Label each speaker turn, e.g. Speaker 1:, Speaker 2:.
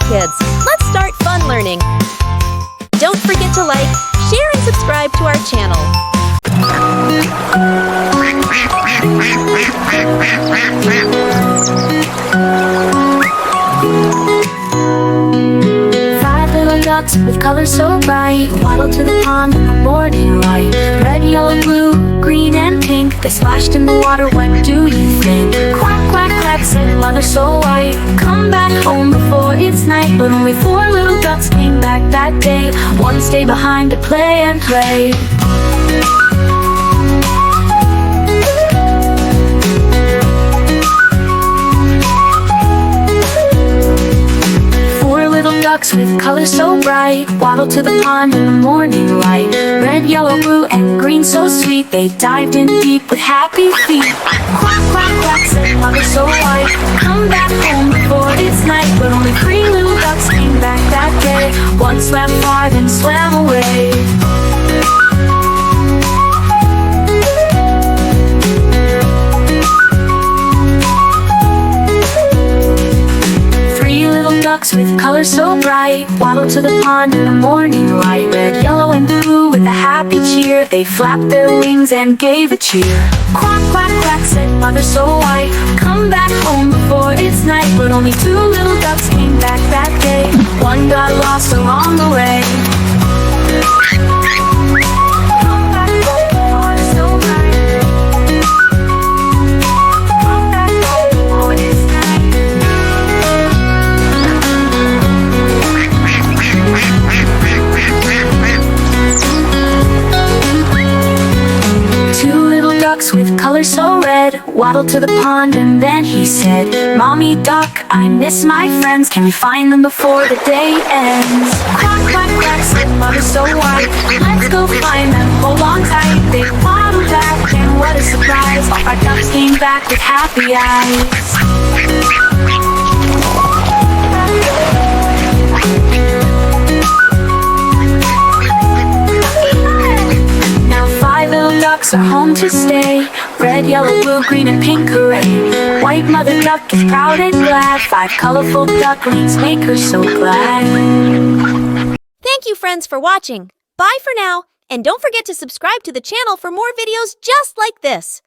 Speaker 1: kids. Let's start fun learning. Don't forget to like, share, and subscribe to our channel.
Speaker 2: Five little ducks with colors so bright waddled to the pond in the morning light. Red, yellow, blue, green, and pink. They splashed in the water, what do you think? Quack, quack, quack, said mother so white. Come back home before it's night. But only four little ducks came back that day. One stayed behind to play and play. Ducks with colors so bright waddled to the pond in the morning light. Red, yellow, blue, and green so sweet. They dived in deep with happy feet. Quack, quack, quack, said mother so white. Come back home before it's night. But only three little ducks came back that day. One swam far, then swam away. Ducks with colors so bright waddled to the pond in the morning light. Red, yellow, and blue with a happy cheer. They flapped their wings and gave a cheer. Quack, quack, quack, said mother so white. Come back home before it's night. But only two little ducks came back that day. One got lost along the way. With colors so red waddled to the pond, and then he said, Mommy duck, I miss my friends. Can we find them before the day ends? Quack, quack, quack, said mother so white. Let's go find them, hold on tight. They waddled back, and what a surprise, our ducks came back with happy eyes. Ducks are home to stay. Red, yellow, blue, green, and pink array. White mother duck is proud and glad. Five colorful ducklings make her so glad.
Speaker 1: Thank you, friends, for watching. Bye for now, and don't forget to subscribe to the channel for more videos just like this.